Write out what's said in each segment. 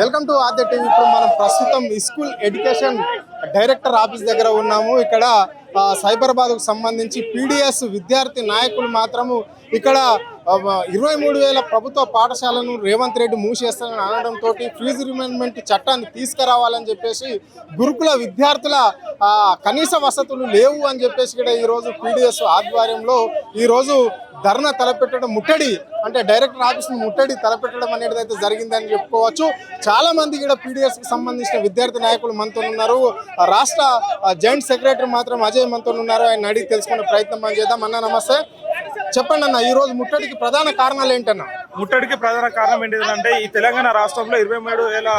Welcome to Aadya TV. ఇప్పుడు మనం ప్రస్తుతం స్కూల్ ఎడ్యుకేషన్ డైరెక్టర్ ఆఫీస్ దగ్గర ఉన్నాము. ఇక్కడ సైబరాబాద్కు సంబంధించి పీడిఎస్ విద్యార్థి నాయకులు మాత్రము ఇక్కడ 23,000 ప్రభుత్వ పాఠశాలను రేవంత్ రెడ్డి మూసేస్తానని అనడంతో ఫీజు రిమెంబర్మెంట్ చట్టాన్ని తీసుకురావాలని చెప్పేసి గురుకుల విద్యార్థుల కనీస వసతులు లేవు అని చెప్పేసి ఇక్కడ ఈరోజు పీడిఎస్ ఆధ్వర్యంలో ఈరోజు ధర్నా తలపెట్టడం, ముట్టడి అంటే డైరెక్టర్ ఆఫీస్ ముట్టడి తలపెట్టడం అనేది అయితే జరిగిందని చెప్పుకోవచ్చు. చాలా మంది ఇక్కడ పీడిఎస్ కి సంబంధించిన విద్యార్థి నాయకులు మనతో ఉన్నారు. రాష్ట్ర జాయింట్ సెక్రటరీ మాత్రం అజయ్ మనతో ఉన్నారు. ఆయన అడిగి తెలుసుకునే ప్రయత్నం మనం చేద్దాం. అన్న నమస్తే, చెప్పండి అన్న, ఈ రోజు ముట్టడికి ప్రధాన కారణాలు ఏంటన్నా? ముట్టడికి ప్రధాన కారణం ఏంటంటే ఈ తెలంగాణ రాష్ట్రంలో 23,000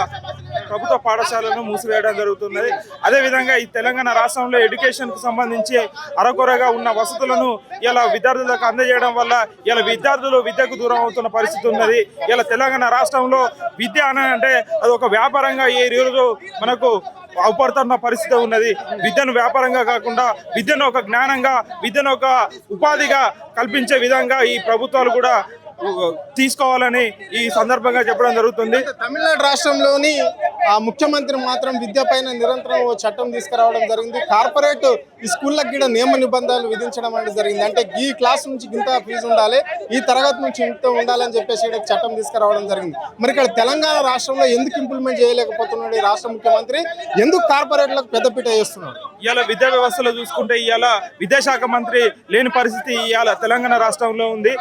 ప్రభుత్వ పాఠశాలను మూసివేయడం జరుగుతున్నది. అదేవిధంగా ఈ తెలంగాణ రాష్ట్రంలో ఎడ్యుకేషన్ కు సంబంధించి అరకొరగా ఉన్న వసతులను ఇలా విద్యార్థులకు అందజేయడం వల్ల ఇలా విద్యార్థులు విద్యకు దూరం అవుతున్న పరిస్థితి ఉన్నది. ఇలా తెలంగాణ రాష్ట్రంలో విద్య అంటే అది ఒక వ్యాపారంగా ఈ రోజు మనకు అవపడుతున్న పరిస్థితి ఉన్నది. విద్యను వ్యాపారంగా కాకుండా విద్యను ఒక జ్ఞానంగా, విద్యను ఒక ఉపాధిగా కల్పించే విధంగా ఈ ప్రభుత్వాలు కూడా తీసుకోవాలని ఈ సందర్భంగా చెప్పడం జరుగుతుంది. తమిళనాడు రాష్ట్రంలోని ముఖ్యమంత్రి మాత్రం విద్య పైన నిరంతరం చట్టం తీసుకురావడం జరిగింది. కార్పొరేట్ ఈ స్కూళ్ళకి కూడా నియమ నిబంధనలు విధించడం అనేది జరిగింది. అంటే ఈ క్లాస్ నుంచి ఇంత ఫీజు ఉండాలి, ఈ తరగతి నుంచి ఇంత ఉండాలని చెప్పేసి చట్టం తీసుకురావడం జరిగింది. మరి ఇక్కడ తెలంగాణ రాష్ట్రంలో ఎందుకు ఇంప్లిమెంట్ చేయలేకపోతున్నాడు ఈ రాష్ట్ర ముఖ్యమంత్రి? ఎందుకు కార్పొరేట్లకు పెద్దపీట వేస్తున్నాడు? ఇవాళ విద్యా వ్యవస్థలో చూసుకుంటే ఇవాళ విద్యాశాఖ మంత్రి లేని పరిస్థితి ఇవాళ తెలంగాణ రాష్ట్రంలో ఉంది.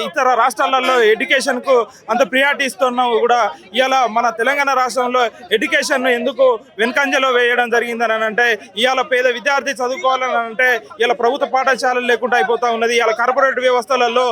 ఇతర రాష్ట్రాలలో ఎడ్యుకేషన్ కు అంత ప్రియారిటీ ఇస్తున్నా కూడా ఇవాళ మన తెలంగాణ రాష్ట్రంలో ఎడ్యుకేషన్ ఎందుకు వెనుకంజలో వేయడం జరిగిందని అంటే ఇవాళ పేద విద్యార్థి చదువుకోవాలని అంటే ఇలా ప్రభుత్వ పాఠశాలలు లేకుండా అయిపోతా ఉన్నది. ఇలా కార్పొరేట్ వ్యవస్థలలో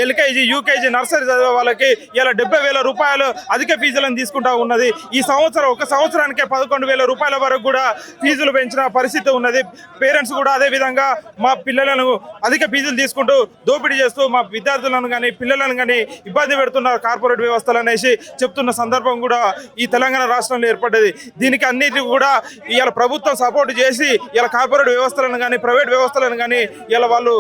ఎల్కేజీ, యూకేజీ, నర్సరీ చదివే వాళ్ళకి ఇలా 70,000 రూపాయలు అధిక ఫీజులను తీసుకుంటా ఉన్నది. ఈ సంవత్సరం ఒక సంవత్సరానికే 11,000 రూపాయల వరకు కూడా ఫీజులు పెంచిన పరిస్థితి ఉన్నది. పేరెంట్స్ కూడా అదే విధంగా మా పిల్లలను అధిక ఫీజులు తీసుకుంటూ దోపిడీ చేస్తూ మా విద్యార్థులను కానీ పిల్లలను కానీ ఇబ్బంది పెడుతున్నారు కార్పొరేట్ వ్యవస్థలు అనేసి చెప్తున్న సందర్భం కూడా ఈ తెలంగాణ రాష్ట్రంలో ఏర్పడ్డది. దీనికి అన్నిటి కూడా ఇవాళ ప్రభుత్వం సపోర్ట్ చేసి ఇలా కార్పొరేట్ వ్యవస్థలను కానీ ప్రైవేట్ వ్యవస్థలను కానీ ఇలా వాళ్ళు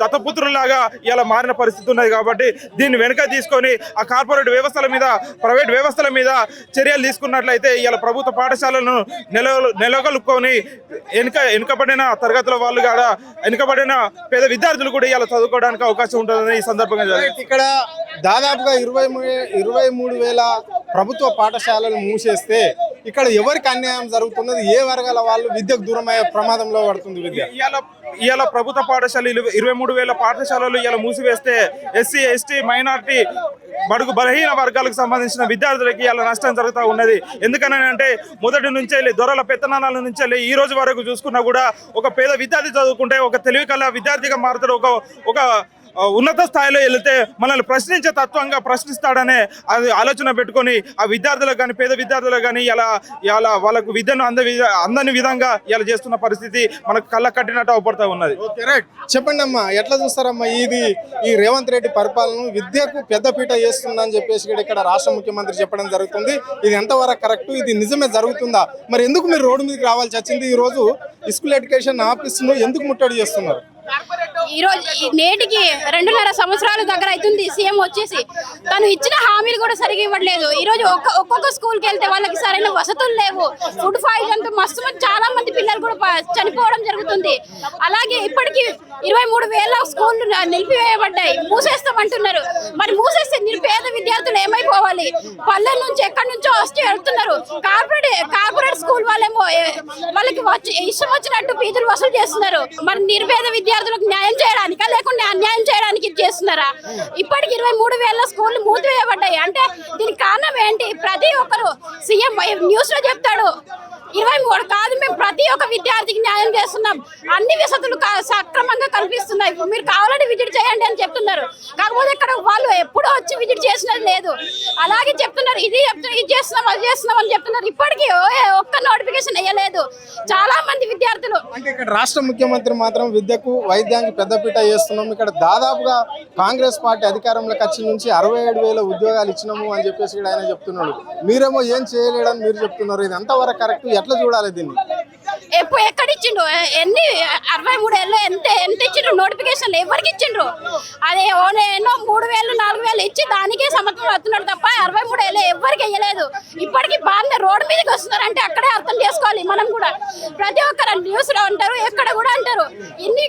దత్తపుత్రులాగా ఇలా మారిన పరిస్థితి ఉన్నది. కాబట్టి దీన్ని వెనుక తీసుకొని ఆ కార్పొరేట్ వ్యవస్థల మీద, ప్రైవేట్ వ్యవస్థల మీద చర్యలు తీసుకున్నట్లయితే ఇలా ప్రభుత్వ పాఠశాలను నెలకొల్పుకొని వెనుకబడిన తరగతుల వాళ్ళు కూడా వెనుకబడిన పేద విద్యార్థులు కూడా ఇలా చదువుకోవడానికి అవకాశం ఉంటుందని ఈ సందర్భంగా ఇక్కడ దాదాపుగా 23,000 ప్రభుత్వ పాఠశాలలు మూసేస్తే ఇక్కడ ఎవరికి అన్యాయం జరుగుతున్నది? ఏ వర్గాల వాళ్ళు విద్యకు దూరమయ్యే ప్రమాదంలో పడుతుంది విద్య? ఇవాళ ప్రభుత్వ పాఠశాలలు 23,000 పాఠశాలలు ఇలా మూసివేస్తే ఎస్సీ, ఎస్టీ, మైనార్టీ, బడుగు బలహీన వర్గాలకు సంబంధించిన విద్యార్థులకి ఇలా నష్టం జరుగుతూ ఉన్నది. ఎందుకనంటే మొదటి నుంచే దొరల పెత్తనాల నుంచే ఈ రోజు వరకు చూసుకున్నా కూడా ఒక పేద విద్యార్థి చదువుకుంటే ఒక తెలివి కల విద్యార్థిగా మారుతాడు. ఒక ఉన్నత స్థాయిలో వెళితే మనల్ని ప్రశ్నించే తత్వంగా ప్రశ్నిస్తాడనే అది ఆలోచన పెట్టుకొని ఆ విద్యార్థులకు కానీ పేద విద్యార్థులకు కానీ ఇలా వాళ్ళకు విద్యను అందని విధంగా ఇలా చేస్తున్న పరిస్థితి మనకు కళ్ళ కట్టినట్టు అవపడుతూ ఉన్నది. చెప్పండి అమ్మా, ఎట్లా చూస్తారమ్మా ఈ రేవంత్ రెడ్డి పరిపాలన విద్యకు పెద్దపీట వేస్తుందని చెప్పేసి ఇక్కడ రాష్ట్ర ముఖ్యమంత్రి చెప్పడం జరుగుతుంది. ఇది ఎంతవరకు కరెక్ట్? ఇది నిజమే జరుగుతుందా? మరి ఎందుకు మీరు రోడ్డు మీదకి రావాల్సి వచ్చింది? ఈ రోజు స్కూల్ ఎడ్యుకేషన్ ఆఫీస్ ను ఎందుకు ముట్టడి చేస్తున్నారు? ఈ రోజు నేటికి 2.5 సంవత్సరాల దగ్గర అవుతుంది సీఎం వచ్చేసి. తను ఇచ్చిన హామీలు కూడా సరిగా ఇవ్వట్లేదు. ఈ రోజు ఒక్కొక్క స్కూల్కి వెళ్తే వాళ్ళకి సరైన వసతులు లేవు. ఫుడ్ పాయిజన్ తో చాలా మంది పిల్లలు కూడా చనిపోవడం జరుగుతుంది. అలాగే ఇప్పటికీ 23,000 స్కూళ్ళు నిలిపివేయబడ్డాయి, మూసేస్తామంటున్నారు. మరి మూసేస్తే నిరుపేద విద్యార్థులు ఏమైపోవాలి? పల్లెల నుంచి ఎక్కడి నుంచో వచ్చి వెళ్తున్నారు. కార్పొరేట్ స్కూల్ వాళ్ళేమో వాళ్ళకి ఇష్టం వచ్చినట్టు ఫీజులు వసూలు చేస్తున్నారు. మరి నిరుపేద విద్యార్థులకు న్యాయం చేయడానికా లేకుండా అన్యాయం చేయడానికి చేస్తున్నారా? ఇప్పటికి 23,000 స్కూళ్ళు మూసివేయబడ్డాయి. అంటే దీనికి కారణం ఏంటి? ప్రతి ఒక్కరు సీఎం న్యూస్ లో చెప్తాడు 23 కాదు, మేము ప్రతి ఒక్క విద్యార్థికి న్యాయం చేస్తున్నాం, అన్ని వసతులు సక్రమంగా కల్పిస్తున్నాయి, మీరు కావాలని విజిట్ చేయండి అని చెప్తున్నారు. కాకపోతే ఇక్కడ వాళ్ళు ఎప్పుడూ వచ్చి విజిట్ చేసినది లేదు. అలాగే చెప్తున్నారు ఇది చేస్తున్నాం, అది చేస్తున్నాం అని చెప్తున్నారు. ఇప్పటికీ ఒక్క నోటిఫికేషన్ వేయలేదు. చాలా మంది విద్యార్థులు అంటే ఇక్కడ రాష్ట్ర ముఖ్యమంత్రి మాత్రం విద్యకు, వైద్యానికి పెద్దపీట వేస్తున్నాం, ఇక్కడ దాదాపుగా కాంగ్రెస్ పార్టీ అధికారంలోకి వచ్చి నుంచి 67,000 ఉద్యోగాలు ఇచ్చినాము అని చెప్పేసి ఆయన చెప్తున్నాడు. మీరేమో ఏం చేయలేడని మీరు చెప్తున్నారు. ఇది ఎంతవరకు కరెక్ట్? ఎట్లా చూడాలి దీన్ని? ఎక్కడ ఇచ్చిండ్రు? ఎన్ని 63 ఏళ్ళు ఎంత ఇచ్చిండ్రు? నోటిఫికేషన్ ఎవరికి ఇచ్చిండ్రు? అదే ఎన్నో 3,000 4,000 ఇచ్చి దానికే సమర్థం అవుతున్నాడు తప్ప 63 ఏళ్ళు ఎవరికి ఇయ్యలేదు. ఇప్పటికీ బాగా రోడ్డు మీదకి వస్తున్నారంటే అక్కడే అర్థం చేసుకోవాలి. మనం కూడా ప్రతి ఒక్కరు న్యూస్ లో అంటారు, ఎక్కడ కూడా అంటారు, ఇన్ని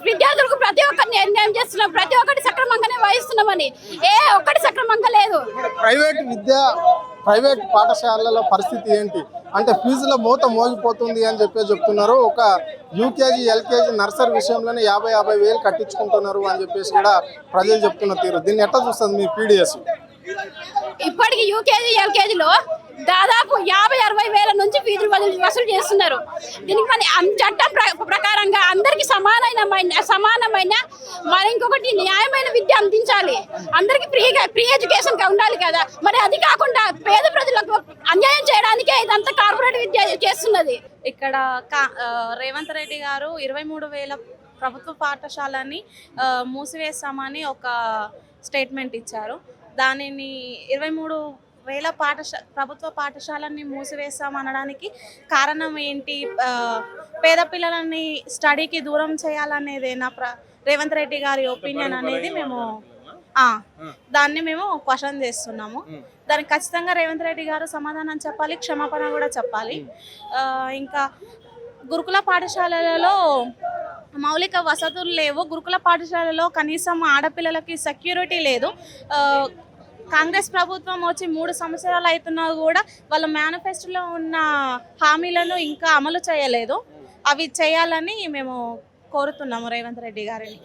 విద్యార్థులకు ప్రతి ఒక్కరిని అన్యాయం చేస్తున్నాం, ప్రతి ఒక్కటి సక్రమంగానే వహిస్తున్నామని. ఒక్కటి సక్రమంగా లేదు. ప్రైవేట్ పాఠశాలల పరిస్థితి ఏంటి అంటే ఫీజుల మూత మోగిపోతుంది అని చెప్తున్నారు. ఒక యూకేజీ ఎల్కేజీ నర్సరీ విషయంలోనే 50,000 వేలు కట్టించుకుంటున్నారు అని చెప్పేసి కూడా ప్రజలు చెప్తున్న తీరు. దీన్ని ఎట్లా చూస్తుంది మీ పీడిఎస్? ఇప్పటికి యూకేజీ ఎల్కేజీలో దాదాపు 50-60 వేల నుంచి ఫీజులు వసూలు చేస్తున్నారు. దీనికి మన చట్టం ప్రకారంగా అందరికి సమానమైన మరి ఇంకొకటి న్యాయమైన విద్య అందించాలి. అందరికి ఫ్రీ ఎడ్యుకేషన్ ఉండాలి కదా. మరి అది కాకుండా పేద ప్రజలకు అన్యాయం చేయడానికే ఇదంతా కార్పొరేట్ విద్య చేస్తున్నది. ఇక్కడ రేవంత్ రెడ్డి గారు 23,000 ప్రభుత్వ పాఠశాలని మూసివేస్తామని ఒక స్టేట్మెంట్ ఇచ్చారు. దానిని 23,000 ప్రభుత్వ పాఠశాలని మూసివేస్తామనడానికి కారణం ఏంటి? పేద పిల్లలని స్టడీకి దూరం చేయాలనేది రేవంత్ రెడ్డి గారి ఒపీనియన్ అనేది దాన్ని మేము క్వశ్చన్ చేస్తున్నాము. దానికి ఖచ్చితంగా రేవంత్ రెడ్డి గారు సమాధానం చెప్పాలి, క్షమాపణ కూడా చెప్పాలి. ఇంకా గురుకుల పాఠశాలలలో మౌలిక వసతులు లేవు. గురుకుల పాఠశాలలో కనీసం ఆడపిల్లలకి సెక్యూరిటీ లేదు. కాంగ్రెస్ ప్రభుత్వం వచ్చి 3 సంవత్సరాలు అవుతున్నా కూడా వాళ్ళ మేనిఫెస్టోలో ఉన్న హామీలను ఇంకా అమలు చేయలేదు. అవి చేయాలని మేము కోరుతున్నాము రేవంత్ రెడ్డి గారిని.